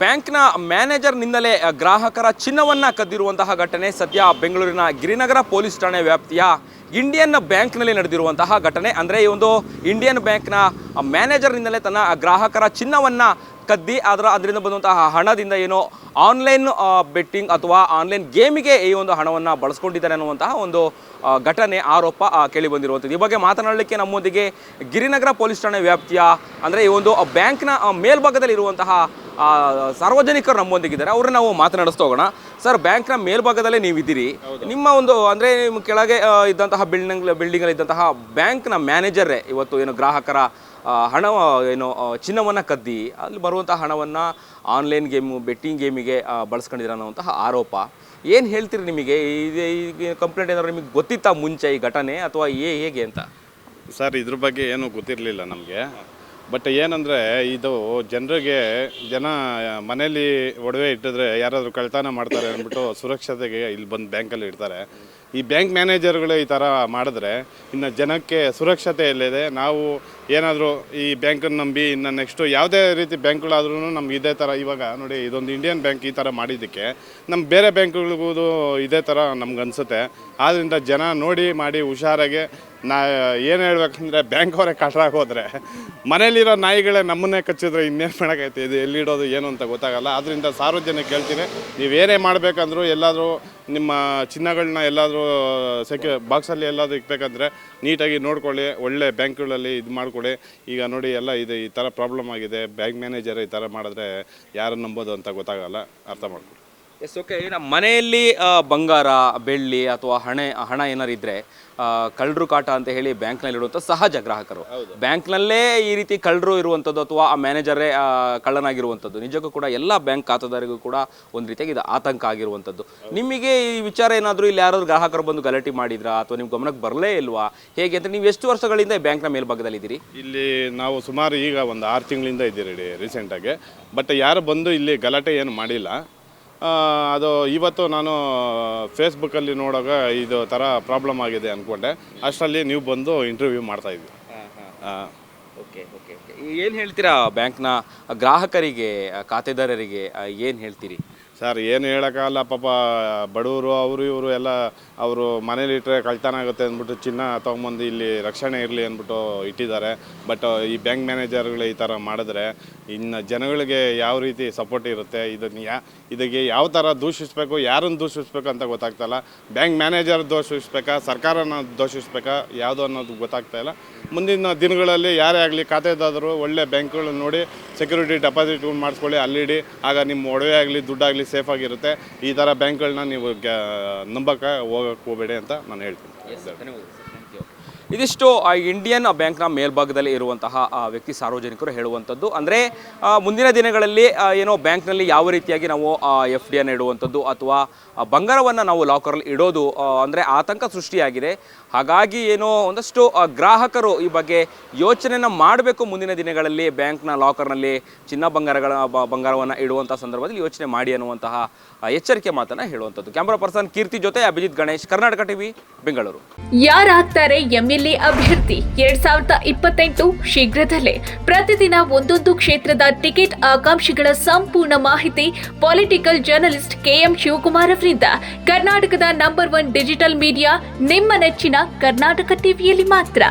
ಬ್ಯಾಂಕ್ನ ಮ್ಯಾನೇಜರ್ನಿಂದಲೇ ಗ್ರಾಹಕರ ಚಿನ್ನವನ್ನು ಕದ್ದಿರುವಂತಹ ಘಟನೆ ಸದ್ಯ ಬೆಂಗಳೂರಿನ ಗಿರಿನಗರ ಪೊಲೀಸ್ ಠಾಣೆ ವ್ಯಾಪ್ತಿಯ ಇಂಡಿಯನ್ ಬ್ಯಾಂಕ್ನಲ್ಲಿ ನಡೆದಿರುವಂತಹ ಘಟನೆ. ಅಂದರೆ ಈ ಒಂದು ಇಂಡಿಯನ್ ಬ್ಯಾಂಕ್ನ ಮ್ಯಾನೇಜರ್ನಿಂದಲೇ ತನ್ನ ಗ್ರಾಹಕರ ಚಿನ್ನವನ್ನು ಕದ್ದಿ ಅದರಿಂದ ಬಂದಂತಹ ಹಣದಿಂದ ಏನೋ ಆನ್ಲೈನ್ ಬೆಟ್ಟಿಂಗ್ ಅಥವಾ ಆನ್ಲೈನ್ ಗೇಮಿಗೆ ಈ ಒಂದು ಹಣವನ್ನು ಬಳಸ್ಕೊಂಡಿದ್ದಾರೆ ಅನ್ನುವಂತಹ ಒಂದು ಘಟನೆ ಆರೋಪ ಕೇಳಿ ಬಂದಿರುವಂಥದ್ದು. ಈ ಬಗ್ಗೆ ಮಾತನಾಡಲಿಕ್ಕೆ ನಮ್ಮೊಂದಿಗೆ ಗಿರಿನಗರ ಪೊಲೀಸ್ ಠಾಣೆ ವ್ಯಾಪ್ತಿಯ ಅಂದರೆ ಈ ಒಂದು ಬ್ಯಾಂಕ್ನ ಮೇಲ್ಭಾಗದಲ್ಲಿ ಇರುವಂತಹ ಸಾರ್ವಜನಿಕರು ನಮ್ಮೊಂದಿಗಿದ್ದಾರೆ. ಅವ್ರನ್ನ ನಾವು ಮಾತನಾಡಿಸ್ತಾ ಹೋಗೋಣ. ಸರ್, ಬ್ಯಾಂಕ್ನ ಮೇಲ್ಭಾಗದಲ್ಲೇ ನೀವಿದ್ದೀರಿ. ನಿಮ್ಮ ಒಂದು ಅಂದರೆ ನಿಮ್ಮ ಕೆಳಗೆ ಇದ್ದಂತಹ ಬಿಲ್ಡಿಂಗಲ್ಲಿ ಇದ್ದಂತಹ ಬ್ಯಾಂಕ್ನ ಮ್ಯಾನೇಜರೇ ಇವತ್ತು ಏನು ಗ್ರಾಹಕರ ಹಣ ಏನು ಚಿನ್ನವನ್ನು ಕದ್ದಿ ಅಲ್ಲಿ ಬರುವಂತಹ ಹಣವನ್ನು ಆನ್ಲೈನ್ ಗೇಮು ಬೆಟ್ಟಿಂಗ್ ಗೇಮಿಗೆ ಬಳಸ್ಕೊಂಡಿದ್ದಾರೆ ಅನ್ನುವಂತಹ ಆರೋಪ. ಏನು ಹೇಳ್ತೀರಿ? ನಿಮಗೆ ಈ ಕಂಪ್ಲೇಂಟ್ ಏನಾದ್ರು ನಿಮಗೆ ಗೊತ್ತಿತ್ತಾ ಮುಂಚೆ ಈ ಘಟನೆ ಅಥವಾ ಹೇಗೆ ಅಂತ? ಸರ್, ಇದ್ರ ಬಗ್ಗೆ ಏನೂ ಗೊತ್ತಿರಲಿಲ್ಲ ನಮಗೆ. ಬಟ್ ಏನಂದರೆ ಇದು ಜನ ಮನೇಲಿ ಒಡವೆ ಇಟ್ಟಿದ್ರೆ ಯಾರಾದರೂ ಕಳ್ತನ ಮಾಡ್ತಾರೆ ಅಂದ್ಬಿಟ್ಟು ಸುರಕ್ಷತೆಗೆ ಇಲ್ಲಿ ಬಂದು ಬ್ಯಾಂಕಲ್ಲಿ ಇಡ್ತಾರೆ. ಈ ಬ್ಯಾಂಕ್ ಮ್ಯಾನೇಜರ್ಗಳು ಈ ಥರ ಮಾಡಿದ್ರೆ ಇನ್ನು ಜನಕ್ಕೆ ಸುರಕ್ಷತೆ ಎಲ್ಲಿದೆ? ನಾವು ಏನಾದರೂ ಈ ಬ್ಯಾಂಕನ್ನು ನಂಬಿ ಇನ್ನು ನೆಕ್ಸ್ಟು ಯಾವುದೇ ರೀತಿ ಬ್ಯಾಂಕ್ಗಳಾದ್ರೂ ನಮ್ಗೆ ಇದೇ ಥರ ಇವಾಗ ನೋಡಿ, ಇದೊಂದು ಇಂಡಿಯನ್ ಬ್ಯಾಂಕ್ ಈ ಥರ ಮಾಡಿದ್ದಕ್ಕೆ ನಮ್ಮ ಬೇರೆ ಬ್ಯಾಂಕ್ಗಳಿಗೂ ಇದೇ ಥರ ನಮ್ಗೆ ಅನಿಸುತ್ತೆ. ಆದ್ದರಿಂದ ಜನ ನೋಡಿ ಮಾಡಿ ಹುಷಾರಾಗಿ ಏನು ಹೇಳ್ಬೇಕಂದ್ರೆ ಬ್ಯಾಂಕ್ ಅವರೇ ಕಟ್ರಾಗಿ ಹೋದರೆ ಮನೇಲಿರೋ ನಾಯಿಗಳೇ ನಮ್ಮನ್ನೇ ಕಚ್ಚಿದ್ರೆ ಇನ್ನೇನು ಮಾಡೋಕ್ಕೈತೆ? ಇದು ಎಲ್ಲಿಡೋದು ಏನು ಅಂತ ಗೊತ್ತಾಗಲ್ಲ. ಆದ್ದರಿಂದ ಸಾರ್ವಜನಿಕ ಹೇಳ್ತೀನಿ, ನೀವೇನೇ ಮಾಡಬೇಕಂದ್ರೂ ಎಲ್ಲಾದರೂ ನಿಮ್ಮ ಚಿನ್ನಗಳನ್ನ ಎಲ್ಲಾದರೂ ಬಾಕ್ಸಲ್ಲಿ ಎಲ್ಲಾದರೂ ಇಕ್ಬೇಕಂದ್ರೆ ನೀಟಾಗಿ ನೋಡ್ಕೊಳ್ಳಿ. ಒಳ್ಳೆ ಬ್ಯಾಂಕ್ಗಳಲ್ಲಿ ಇದು ಮಾಡ್ಕೊಳ್ಳಿ. ಈಗ ನೋಡಿ ಎಲ್ಲ ಇದೆ, ಈ ಥರ ಪ್ರಾಬ್ಲಮ್ ಆಗಿದೆ. ಬ್ಯಾಂಕ್ ಮ್ಯಾನೇಜರ್ ಈ ಥರ ಮಾಡಿದ್ರೆ ಯಾರನ್ನು ನಂಬೋದು ಅಂತ ಗೊತ್ತಾಗಲ್ಲ. ಅರ್ಥ ಮಾಡ್ಕೊಳ್ಳಿ. Yes, okay. ನಮ್ಮ ಮನೆಯಲ್ಲಿ ಬಂಗಾರ, ಬೆಳ್ಳಿ ಅಥವಾ ಹಣ ಏನಾರು ಇದ್ದರೆ ಕಳ್ಳರು ಕಾಟ ಅಂತ ಹೇಳಿ ಬ್ಯಾಂಕ್ನಲ್ಲಿ ಇಡುವಂಥ ಸಹಜ. ಗ್ರಾಹಕರು ಬ್ಯಾಂಕ್ನಲ್ಲೇ ಈ ರೀತಿ ಕಳ್ಳರು ಇರುವಂಥದ್ದು ಅಥವಾ ಆ ಮ್ಯಾನೇಜರೇ ಕಳ್ಳನಾಗಿರುವಂಥದ್ದು ನಿಜಕ್ಕೂ ಕೂಡ ಎಲ್ಲ ಬ್ಯಾಂಕ್ ಖಾತೆದಾರಿಗೂ ಕೂಡ ಒಂದು ರೀತಿಯಾಗಿ ಇದು ಆತಂಕ ಆಗಿರುವಂಥದ್ದು. ನಿಮಗೆ ಈ ವಿಚಾರ ಏನಾದರೂ ಇಲ್ಲಿ ಯಾರಾದರೂ ಗ್ರಾಹಕರು ಬಂದು ಗಲಾಟೆ ಮಾಡಿದ್ರಾ ಅಥವಾ ನಿಮ್ಮ ಗಮನಕ್ಕೆ ಬರಲೇ ಇಲ್ವಾ? ಹೇಗೆ ಅಂತ? ನೀವು ಎಷ್ಟು ವರ್ಷಗಳಿಂದ ಬ್ಯಾಂಕ್ನ ಮೇಲ್ಭಾಗದಲ್ಲಿ ಇದ್ದೀರಿ? ಇಲ್ಲಿ ನಾವು ಸುಮಾರು ಈಗ ಒಂದು 6 ತಿಂಗಳಿಂದ ಇದ್ದೀರಿ ರೀಸೆಂಟಾಗಿ. ಬಟ್ ಯಾರು ಬಂದು ಇಲ್ಲಿ ಗಲಾಟೆ ಏನು ಮಾಡಿಲ್ಲ. ಅದು ಇವತ್ತು ನಾನು ಫೇಸ್ಬುಕ್ಕಲ್ಲಿ ನೋಡೋವಾಗ ಇದು ಥರ ಪ್ರಾಬ್ಲಮ್ ಆಗಿದೆ ಅಂದ್ಕೊಂಡೆ. ಅಷ್ಟರಲ್ಲಿ ನೀವು ಬಂದು ಇಂಟರ್ವ್ಯೂ ಮಾಡ್ತಾಯಿದ್ವಿ. Okay okay okay. ಏನು ಹೇಳ್ತೀರಾ ಬ್ಯಾಂಕ್ನ ಗ್ರಾಹಕರಿಗೆ, ಖಾತೆದಾರರಿಗೆ ಏನು ಹೇಳ್ತೀರಿ? ಸರ್, ಏನು ಹೇಳೋಕ್ಕಾಗಲ್ಲ. ಪಾಪ ಬಡವರು ಅವರು ಇವರು ಎಲ್ಲ ಅವರು ಮನೇಲಿಟ್ಟರೆ ಕಳ್ತನ ಆಗುತ್ತೆ ಅಂದ್ಬಿಟ್ಟು ಚಿನ್ನ ತೊಗೊಂಬಂದು ಇಲ್ಲಿ ರಕ್ಷಣೆ ಇರಲಿ ಅಂದ್ಬಿಟ್ಟು ಇಟ್ಟಿದ್ದಾರೆ. ಬಟ್ ಈ ಬ್ಯಾಂಕ್ ಮ್ಯಾನೇಜರ್ಗಳು ಈ ಥರ ಮಾಡಿದ್ರೆ ಇನ್ನು ಜನಗಳಿಗೆ ಯಾವ ರೀತಿ ಸಪೋರ್ಟ್ ಇರುತ್ತೆ? ಇದಕ್ಕೆ ಯಾವ ಥರ ದೂಷಿಸಬೇಕು, ಯಾರನ್ನು ದೂಷಿಸ್ಬೇಕು ಅಂತ ಗೊತ್ತಾಗ್ತಾಯಿಲ್ಲ. ಬ್ಯಾಂಕ್ ಮ್ಯಾನೇಜರ್ ದೂಷಿಸ್ಬೇಕಾ, ಸರ್ಕಾರನ ದೂಷಿಸ್ಬೇಕಾ, ಯಾವುದು ಅನ್ನೋದು ಗೊತ್ತಾಗ್ತಾಯಿಲ್ಲ. ಮುಂದಿನ ದಿನಗಳಲ್ಲಿ ಯಾರೇ ಆಗಲಿ ಖಾತೆದಾರರು ಒಳ್ಳೆ ಬ್ಯಾಂಕ್ಗಳನ್ನ ನೋಡಿ ಸೆಕ್ಯೂರಿಟಿ ಡೆಪಾಸಿಟ್ ಮಾಡಿಸ್ಕೊಳ್ಳಿ, ಅಲ್ಲಿಡಿ. ಆಗ ನಿಮ್ಮ ಒಡವೆ ಆಗಲಿ ದುಡ್ಡಾಗಲಿ ಸೇಫಾಗಿರುತ್ತೆ. ಈ ಥರ ಬ್ಯಾಂಕ್ಗಳನ್ನ ನೀವು ನಂಬಕ್ಕೆ ಹೋಗಕ್ಕೆ ಹೋಗಬೇಡಿ ಅಂತ ನಾನು ಹೇಳ್ತೀನಿ. ಇದಿಷ್ಟು ಇಂಡಿಯನ್ ಬ್ಯಾಂಕ್ನ ಮೇಲ್ಭಾಗದಲ್ಲಿ ಇರುವಂತಹ ವ್ಯಕ್ತಿ ಸಾರ್ವಜನಿಕರು ಹೇಳುವಂಥದ್ದು. ಅಂದರೆ ಮುಂದಿನ ದಿನಗಳಲ್ಲಿ ಏನೋ ಬ್ಯಾಂಕ್ನಲ್ಲಿ ಯಾವ ರೀತಿಯಾಗಿ ನಾವು FD ಅನ್ನು ಇಡುವಂಥದ್ದು ಅಥವಾ ಬಂಗಾರವನ್ನು ನಾವು ಲಾಕರಲ್ಲಿ ಇಡೋದು ಅಂದರೆ ಆತಂಕ ಸೃಷ್ಟಿಯಾಗಿದೆ. ಹಾಗಾಗಿ ಏನೋ ಒಂದಷ್ಟು ಗ್ರಾಹಕರು ಈ ಬಗ್ಗೆ ಯೋಚನೆಯನ್ನು ಮಾಡಬೇಕು. ಮುಂದಿನ ದಿನಗಳಲ್ಲಿ ಬ್ಯಾಂಕ್ನ ಲಾಕರ್ನಲ್ಲಿ ಬಂಗಾರವನ್ನು ಇಡುವಂಥ ಸಂದರ್ಭದಲ್ಲಿ ಯೋಚನೆ ಮಾಡಿ ಅನ್ನುವಂತಹ ಎಚ್ಚರಿಕೆ ಮಾತನ್ನು ಹೇಳುವಂಥದ್ದು. ಕ್ಯಾಮ್ರಾ ಪರ್ಸನ್ ಕೀರ್ತಿ ಜೊತೆ ಅಭಿಜಿತ್ ಗಣೇಶ್, ಕರ್ನಾಟಕ ಟಿವಿ, ಬೆಂಗಳೂರು. ಯಾರಾಗ್ತಾರೆ MLA ಅಭ್ಯರ್ಥಿ 2028 ಶೀಘ್ರದಲ್ಲೇ. ಪ್ರತಿದಿನ ಒಂದೊಂದು ಕ್ಷೇತ್ರದ ಟಿಕೆಟ್ ಆಕಾಂಕ್ಷಿಗಳ ಸಂಪೂರ್ಣ ಮಾಹಿತಿ ಪೊಲಿಟಿಕಲ್ ಜರ್ನಲಿಸ್ಟ್ KM ಶಿವಕುಮಾರ್ ಅವರಿಂದ. ಕರ್ನಾಟಕದ ನಂಬರ್ 1 ಡಿಜಿಟಲ್ ಮೀಡಿಯಾ ನಿಮ್ಮ ನೆಚ್ಚಿನ ಕರ್ನಾಟಕ ಟಿವಿಯಲ್ಲಿ ಮಾತ್ರ.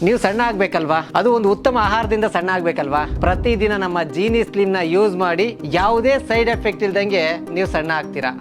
ನೀವು ಸಣ್ಣ ಆಗ್ಬೇಕಲ್ವಾ? ಅದು ಒಂದು ಉತ್ತಮ ಆಹಾರದಿಂದ ಸಣ್ಣ ಆಗ್ಬೇಕಲ್ವಾ? ಪ್ರತಿದಿನ ನಮ್ಮ ಜೀನಿ ಸ್ಲಿಮ್ನ ಯೂಸ್ ಮಾಡಿ ಯಾವುದೇ ಸೈಡ್ ಎಫೆಕ್ಟ್ ಇಲ್ದಂಗೆ ನೀವು ಸಣ್ಣ ಆಗ್ತೀರಾ.